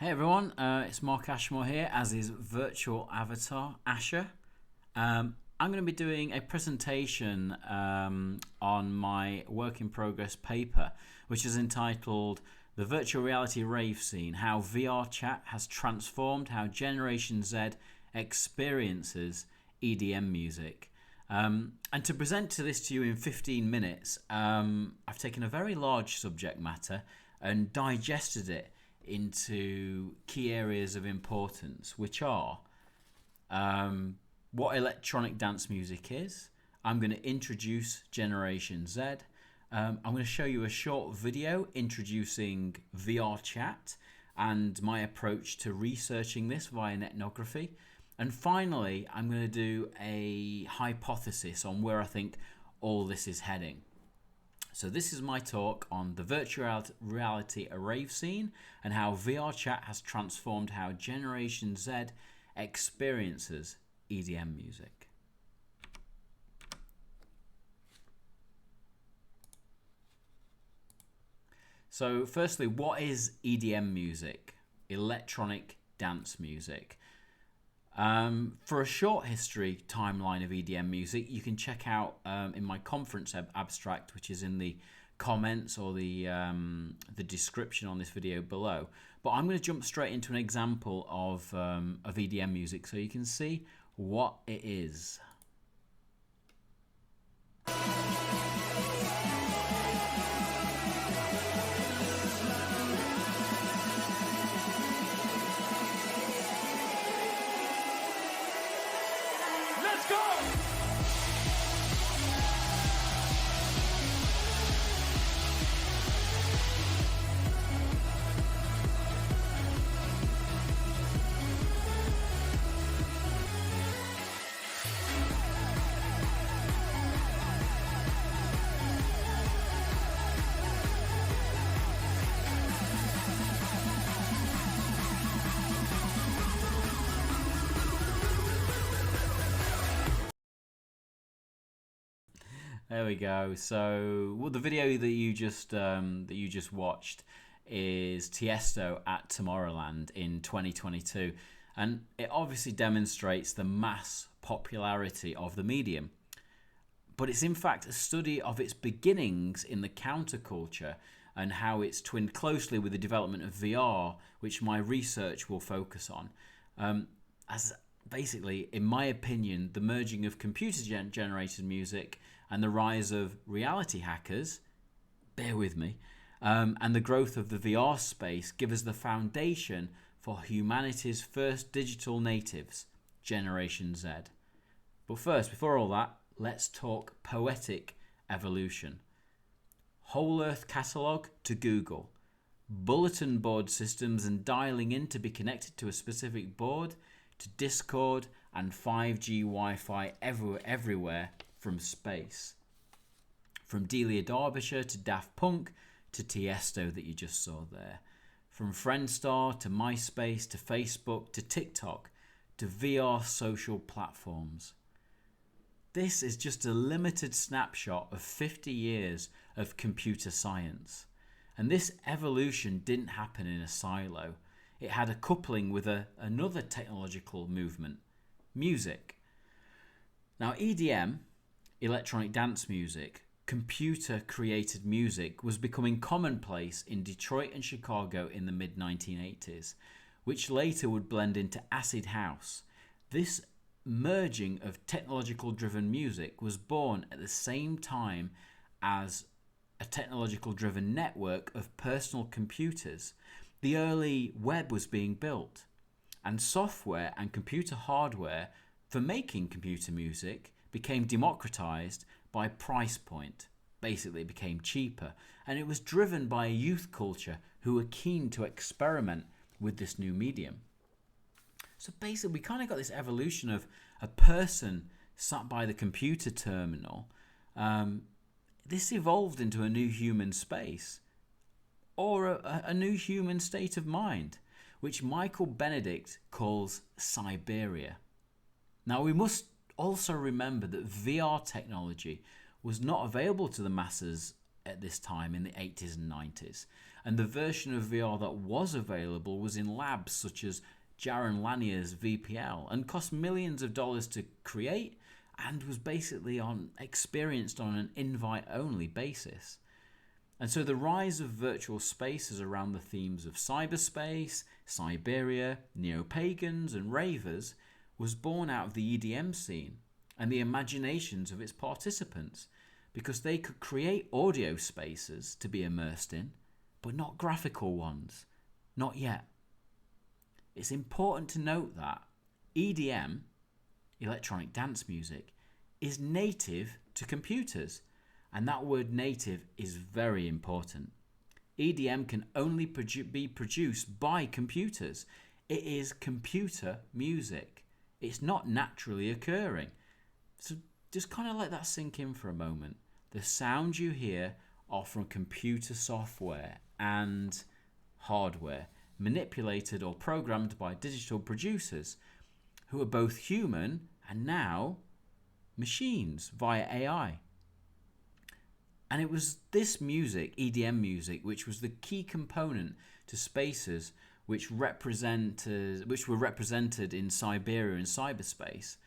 Hey everyone, it's Mark Ashmore here, as is virtual avatar Asher. I'm going to be doing a presentation on my work in progress paper, which is entitled The Virtual Reality Rave Scene, How VRchat Has Transformed How Generation Z Experiences EDM Music. And to present this to you in 15 minutes, I've taken a very large subject matter and digested it into key areas of importance, which are what electronic dance music is. I'm going to introduce Generation Z. I'm going to show you a short video introducing VRchat and my approach to researching this via ethnography. And finally, I'm going to do a hypothesis on where I think all this is heading. So this is my talk on the virtual reality rave scene and how VRchat has transformed how Generation Z experiences EDM music. So firstly, what is EDM music? Electronic dance music. For a short history timeline of EDM music, you can check out in my conference abstract, which is in the comments or the description on this video below. But I'm going to jump straight into an example of EDM music so you can see what it is. There we go. So, the video that you just watched is Tiesto at Tomorrowland in 2022, and it obviously demonstrates the mass popularity of the medium. But it's in fact a study of its beginnings in the counterculture and how it's twinned closely with the development of VR, which my research will focus on. As basically, in my opinion, the merging of computer-generated music and the rise of reality hackers, bear with me, and the growth of the VR space give us the foundation for humanity's first digital natives, Generation Z. But first, before all that, let's talk poetic evolution. Whole Earth Catalogue to Google, bulletin board systems and dialing in to be connected to a specific board, to Discord and 5G Wi-Fi everywhere from space. From Delia Derbyshire to Daft Punk to Tiesto that you just saw there. From Friendstar to MySpace to Facebook to TikTok to VR social platforms. This is just a limited snapshot of 50 years of computer science. And this evolution didn't happen in a silo. It had a coupling with another technological movement, music. Now EDM, electronic dance music, computer-created music was becoming commonplace in Detroit and Chicago in the mid-1980s, which later would blend into acid house. This merging of technological-driven music was born at the same time as a technological-driven network of personal computers. The early web was being built, and software and computer hardware for making computer music became democratized by price point. Basically, it became cheaper, and it was driven by a youth culture who were keen to experiment with this new medium. So basically, we kind of got this evolution of a person sat by the computer terminal. This evolved into a new human space, or a new human state of mind, which Michael Benedict calls Siberia. Now, we must also remember that VR technology was not available to the masses at this time in the 80s and 90s. And the version of VR that was available was in labs such as Jaron Lanier's VPL and cost millions of dollars to create and was basically experienced on an invite-only basis. And so the rise of virtual spaces around the themes of cyberspace, Siberia, neo-pagans and ravers was born out of the EDM scene and the imaginations of its participants, because they could create audio spaces to be immersed in, but not graphical ones. Not yet. It's important to note that EDM, electronic dance music, is native to computers. And that word native is very important. EDM can only be produced by computers. It is computer music. It's not naturally occurring. So just kind of let that sink in for a moment. The sounds you hear are from computer software and hardware, manipulated or programmed by digital producers who are both human and now machines via AI. And it was this music, EDM music, which was the key component to spaces which were represented in Siberia and cyberspace,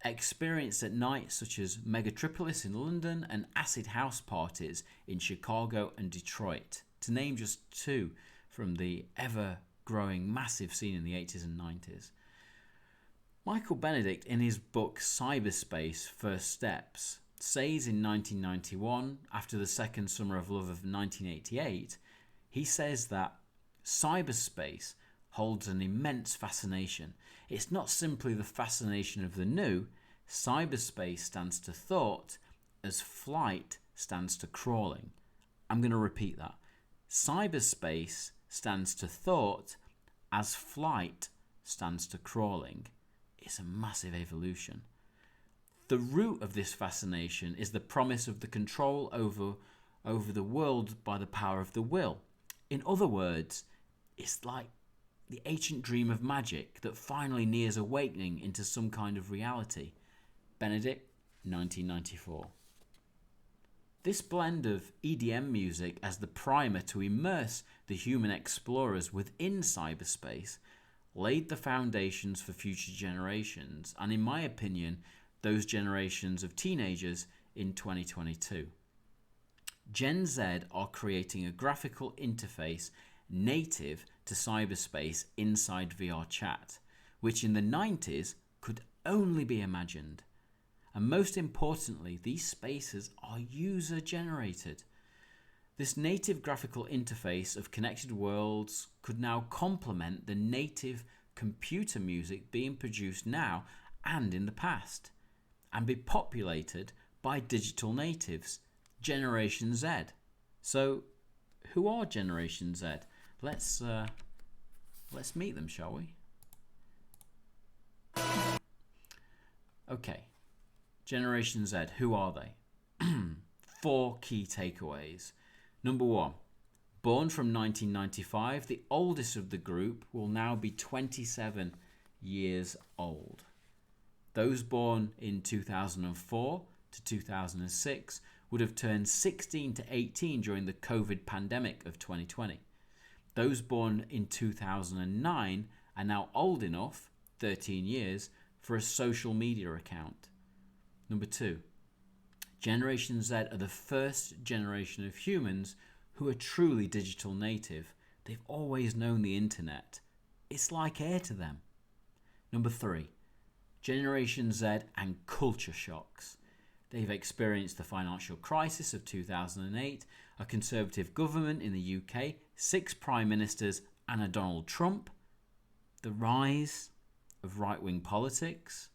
experienced at nights such as Megatropolis in London and acid house parties in Chicago and Detroit, to name just two from the ever-growing massive scene in the 80s and 90s. Michael Benedict, in his book Cyberspace: First Steps, says in 1991, after the second Summer of Love of 1988, he says that cyberspace holds an immense fascination. It's not simply the fascination of the new. Cyberspace stands to thought as flight stands to crawling. I'm going to repeat that. Cyberspace stands to thought as flight stands to crawling. It's a massive evolution. The root of this fascination is the promise of the control over the world by the power of the will. In other words, it's like the ancient dream of magic that finally nears awakening into some kind of reality. Benedict, 1994. This blend of EDM music as the primer to immerse the human explorers within cyberspace laid the foundations for future generations, and in my opinion, those generations of teenagers in 2022. Gen Z are creating a graphical interface native to cyberspace inside VRchat, which in the 90s could only be imagined. And most importantly, these spaces are user-generated. This native graphical interface of connected worlds could now complement the native computer music being produced now and in the past, and be populated by digital natives, Generation Z. So, who are Generation Z? Let's meet them, shall we? Okay, Generation Z, who are they? 4 key takeaways. Number 1, born from 1995, the oldest of the group will now be 27 years old. Those born in 2004 to 2006 would have turned 16 to 18 during the COVID pandemic of 2020. Those born in 2009 are now old enough, 13 years, for a social media account. Number 2, Generation Z are the first generation of humans who are truly digital native. They've always known the internet. It's like air to them. Number 3, Generation Z and culture shocks. They've experienced the financial crisis of 2008, a conservative government in the UK, 6 prime ministers and a Donald Trump, the rise of right-wing politics,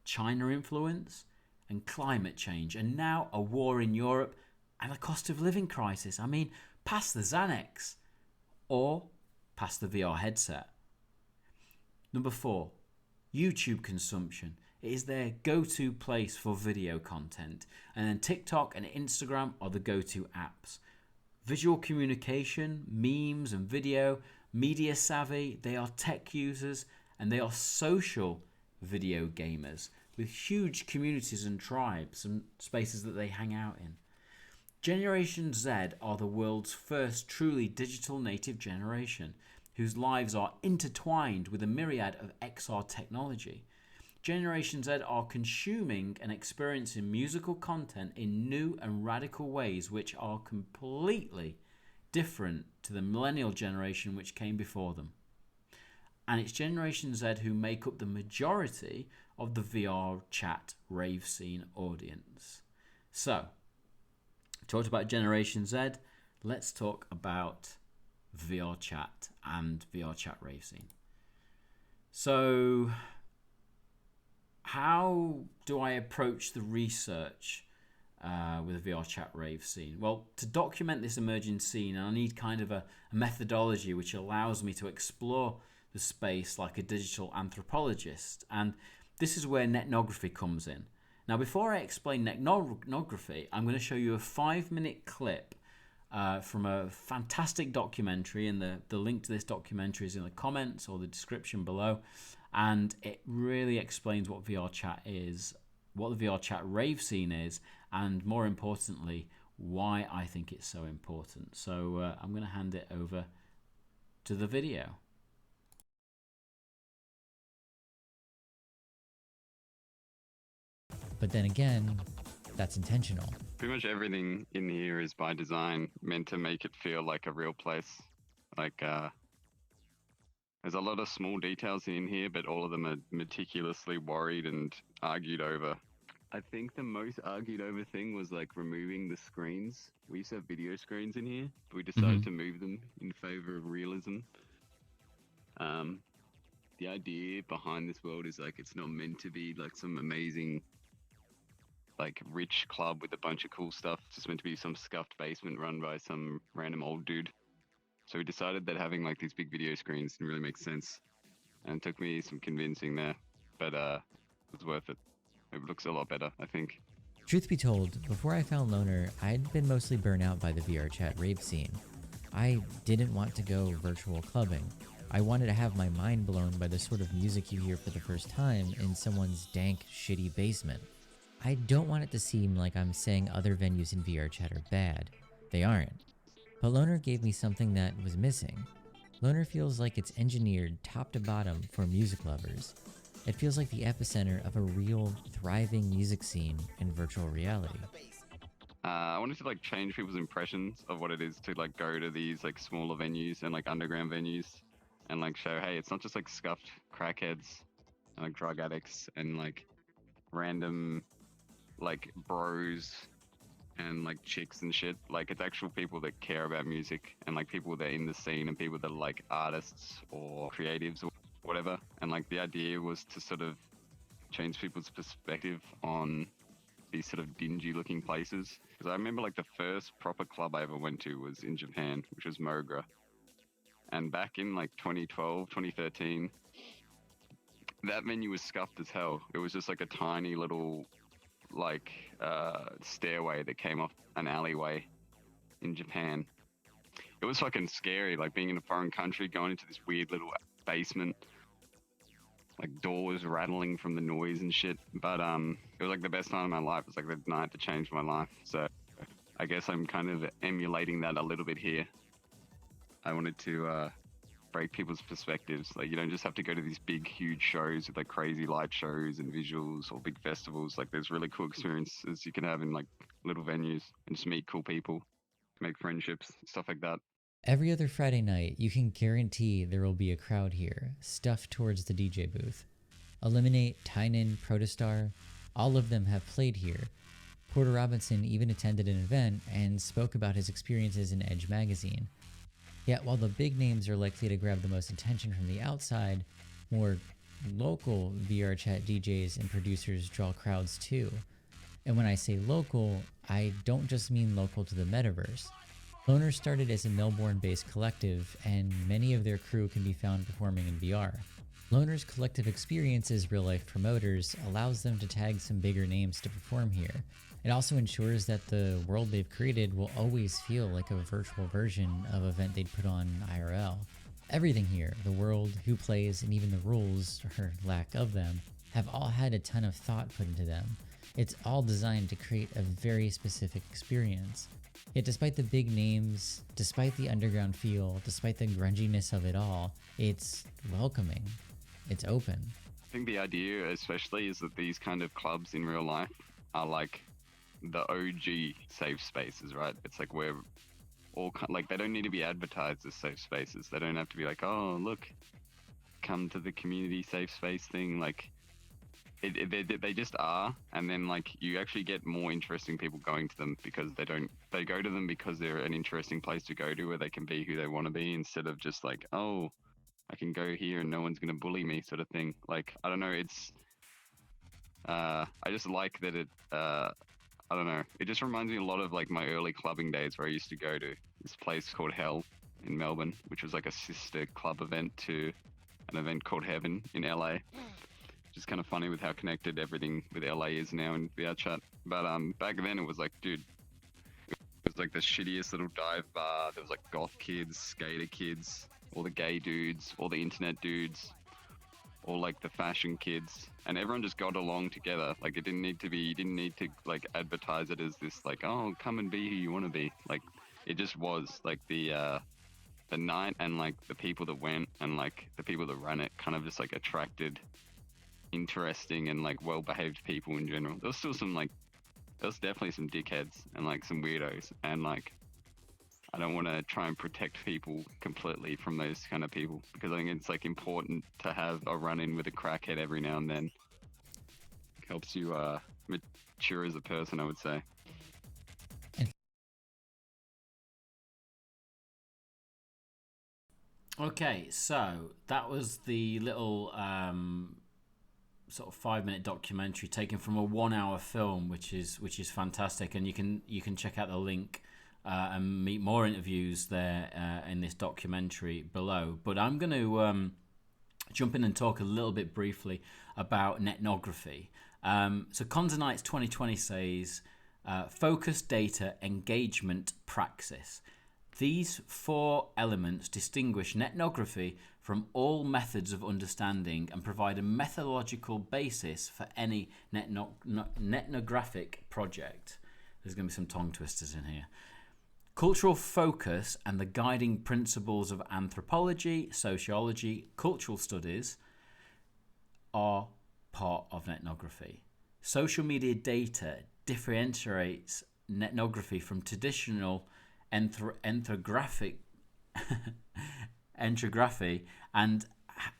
China influence and climate change, and now a war in Europe and a cost of living crisis. I mean, past the Xanax or past the VR headset. Number 4, YouTube consumption. It is their go-to place for video content, and then TikTok and Instagram are the go-to apps. Visual communication, memes and video, media savvy, they are tech users, and they are social video gamers with huge communities and tribes and spaces that they hang out in. Generation Z are the world's first truly digital native generation, whose lives are intertwined with a myriad of XR technology. Generation Z are consuming and experiencing musical content in new and radical ways which are completely different to the millennial generation which came before them. And it's Generation Z who make up the majority of the VRchat rave scene audience. So, talked about Generation Z, let's talk about VRchat and VRchat rave scene. So, how do I approach the research with the VRchat rave scene? Well, to document this emerging scene, I need kind of a methodology which allows me to explore the space like a digital anthropologist, and this is where netnography comes in. Now, before I explain netnography, I'm going to show you a 5-minute clip from a fantastic documentary, and the link to this documentary is in the comments or the description below, and it really explains what VRchat is, what the VRchat rave scene is, and more importantly, why I think it's so important. So I'm going to hand it over to the video. But then again, that's intentional. Pretty much everything in here is by design meant to make it feel like a real place. Like, there's a lot of small details in here, but all of them are meticulously worried and argued over. I think the most argued over thing was like removing the screens. We used to have video screens in here, but we decided to move them in favor of realism. The idea behind this world is like, it's not meant to be like some amazing like rich club with a bunch of cool stuff. It's just meant to be some scuffed basement run by some random old dude. So we decided that having like these big video screens didn't really make sense. And it took me some convincing there, but it was worth it. It looks a lot better, I think. Truth be told, before I found Loner, I'd been mostly burnt out by the VRchat rave scene. I didn't want to go virtual clubbing. I wanted to have my mind blown by the sort of music you hear for the first time in someone's dank, shitty basement. I don't want it to seem like I'm saying other venues in VRchat are bad. They aren't. But Loner gave me something that was missing. Loner feels like it's engineered top to bottom for music lovers. It feels like the epicenter of a real, thriving music scene in virtual reality. I wanted to like change people's impressions of what it is to like go to these like smaller venues and like underground venues and like show, hey, it's not just like scuffed crackheads and like drug addicts and like random like bros and like chicks and shit. Like, it's actual people that care about music and like people that are in the scene and people that are like artists or creatives or whatever. And like the idea was to sort of change people's perspective on these sort of dingy looking places. Because I remember like the first proper club I ever went to was in Japan, which was Mogra. And back in like 2012, 2013, that venue was scuffed as hell. It was just like a tiny little like stairway that came off an alleyway in Japan. It was fucking scary, like being in a foreign country, going into this weird little basement, like doors rattling from the noise and shit. But it was like the best time of my life. It was like the night that changed my life. So I guess I'm kind of emulating that a little bit here. I wanted to break people's perspectives. Like, you don't just have to go to these big, huge shows with like crazy light shows and visuals or big festivals. Like, there's really cool experiences you can have in like little venues and just meet cool people, make friendships, stuff like that. Every other Friday night, you can guarantee there will be a crowd here, stuffed towards the DJ booth. Eliminate, Tynan, Protostar, all of them have played here. Porter Robinson even attended an event and spoke about his experiences in Edge magazine. Yet while the big names are likely to grab the most attention from the outside, more local VRchat DJs and producers draw crowds too. And when I say local, I don't just mean local to the metaverse. Loner started as a Melbourne-based collective, and many of their crew can be found performing in VR. Loner's collective experience as real-life promoters allows them to tag some bigger names to perform here. It also ensures that the world they've created will always feel like a virtual version of an event they'd put on IRL. Everything here, the world, who plays, and even the rules, or lack of them, have all had a ton of thought put into them. It's all designed to create a very specific experience. Yet despite the big names, despite the underground feel, despite the grunginess of it all, it's welcoming. It's open. I think the idea, especially, is that these kind of clubs in real life are like the OG safe spaces, right? It's like where like they don't need to be advertised as safe spaces. They don't have to be like, oh look, come to the community safe space thing. Like they just are, and then like you actually get more interesting people going to them because they go to them because they're an interesting place to go to where they can be who they want to be, instead of just like, oh, I can go here and no one's gonna bully me sort of thing. Like, I don't know, it's I just like that it I don't know, it just reminds me a lot of like my early clubbing days where I used to go to this place called Hell in Melbourne, which was like a sister club event to an event called Heaven in LA. Which is kind of funny with how connected everything with LA is now in VRchat. But back then it was like, dude, it was like the shittiest little dive bar. There was like goth kids, skater kids, all the gay dudes, all the internet dudes, all like the fashion kids, and everyone just got along together. Like you didn't need to like advertise it as this like, oh, come and be who you want to be. Like it just was like the night, and like the people that went and like the people that ran it kind of just like attracted interesting and like well-behaved people in general. There was definitely some dickheads and like some weirdos, and like I don't want to try and protect people completely from those kind of people, because I think it's like important to have a run-in with a crackhead every now and then. It helps you mature as a person, I would say. Okay, so that was the little sort of 5-minute documentary taken from a 1-hour film, which is fantastic, and you can check out the link and meet more interviews there in this documentary below. But I'm going to jump in and talk a little bit briefly about netnography. So Conza Nights 2020 says, focus, data, engagement, praxis. These 4 elements distinguish netnography from all methods of understanding and provide a methodological basis for any netnographic project. There's going to be some tongue twisters in here. Cultural focus and the guiding principles of anthropology, sociology, cultural studies are part of netnography. Social media data differentiates netnography from traditional ethnography and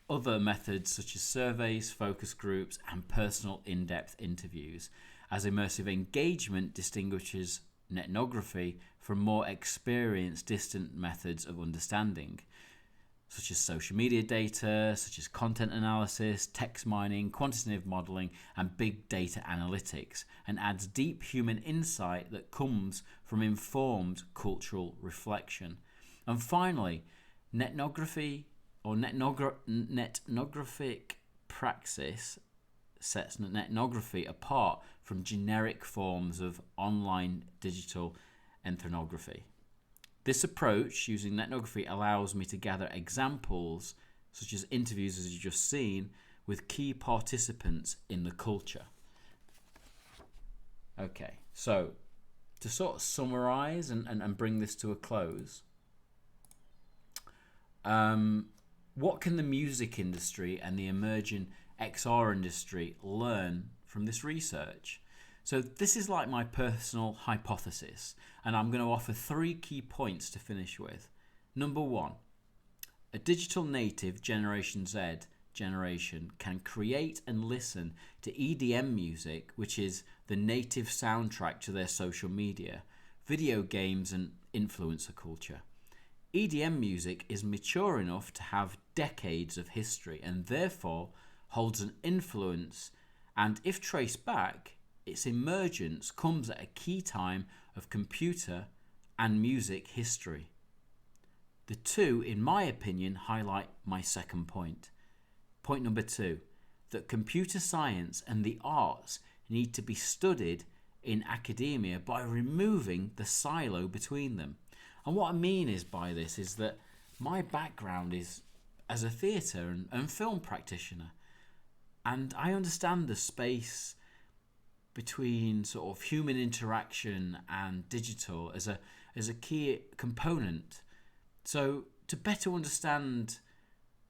other methods such as surveys, focus groups, and personal in-depth interviews, as immersive engagement distinguishes netnography from more experienced, distant methods of understanding, such as social media data, such as content analysis, text mining, quantitative modeling, and big data analytics, and adds deep human insight that comes from informed cultural reflection. And finally, netnography or netnographic praxis sets netnography apart from generic forms of online digital ethnography. This approach, using netnography, allows me to gather examples, such as interviews as you've just seen, with key participants in the culture. Okay, so to sort of summarize and bring this to a close, what can the music industry and the emerging XR industry learn from this research? So this is like my personal hypothesis, and I'm going to offer 3 key points to finish with. Number 1, a digital native Generation Z generation can create and listen to EDM music, which is the native soundtrack to their social media, video games, and influencer culture. EDM music is mature enough to have decades of history and therefore holds an influence, and if traced back, its emergence comes at a key time of computer and music history. The 2, in my opinion, highlight my second point. Point number 2, that computer science and the arts need to be studied in academia by removing the silo between them. And what I mean by this is that my background is as a theatre and film practitioner, and I understand the space between sort of human interaction and digital as a key component. So to better understand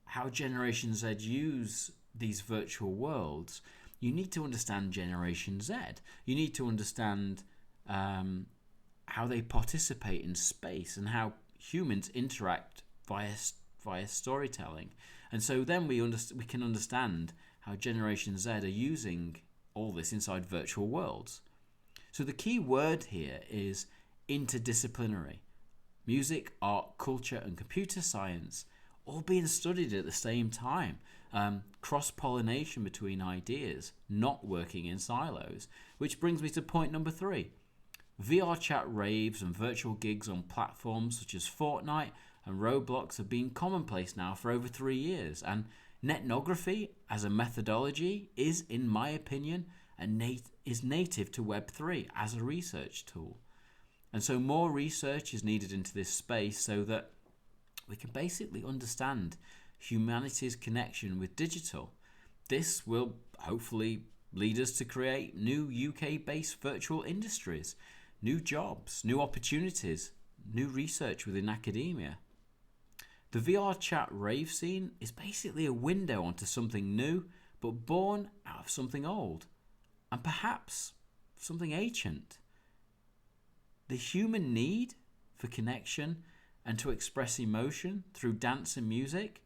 how Generation Z use these virtual worlds, you need to understand Generation Z. You need to understand how they participate in space and how humans interact via storytelling. And so then we can understand how Generation Z are using all this inside virtual worlds. So the key word here is interdisciplinary. Music, art, culture, and computer science all being studied at the same time. Cross-pollination between ideas, not working in silos. Which brings me to point number 3. VRchat raves and virtual gigs on platforms such as Fortnite and Roblox have been commonplace now for over 3 years, and netnography as a methodology is, in my opinion, is native to Web3 as a research tool. And so more research is needed into this space so that we can basically understand humanity's connection with digital. This will hopefully lead us to create new UK-based virtual industries, new jobs, new opportunities, new research within academia. The VRchat rave scene is basically a window onto something new, but born out of something old, and perhaps something ancient. The human need for connection and to express emotion through dance and music,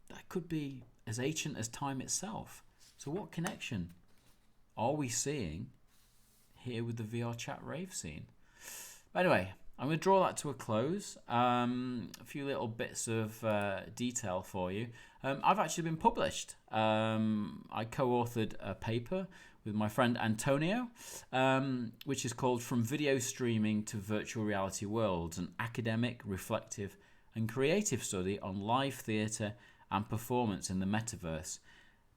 that could be as ancient as time itself. So what connection are we seeing here with the VRchat rave scene? Anyway, I'm going to draw that to a close. A few little bits of detail for you. I've actually been published. I co-authored a paper with my friend Antonio, which is called From Video Streaming to Virtual Reality Worlds, an academic, reflective and creative study on live theatre and performance in the metaverse,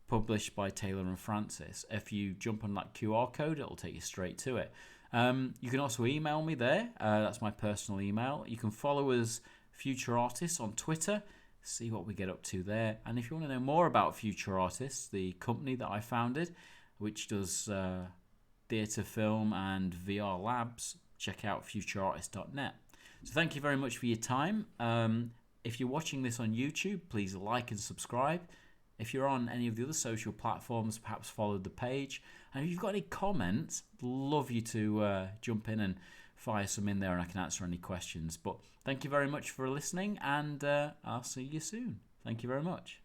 published by Taylor and Francis. If you jump on that QR code, it'll take you straight to it. You can also email me there. That's my personal email. You can follow us, Future Artists, on Twitter. See what we get up to there. And if you want to know more about Future Artists, the company that I founded, which does theatre, film and VR labs, check out futureartist.net. So thank you very much for your time. If you're watching this on YouTube, please like and subscribe. If you're on any of the other social platforms, perhaps follow the page. And if you've got any comments, love you to jump in and fire some in there and I can answer any questions. But thank you very much for listening and I'll see you soon. Thank you very much.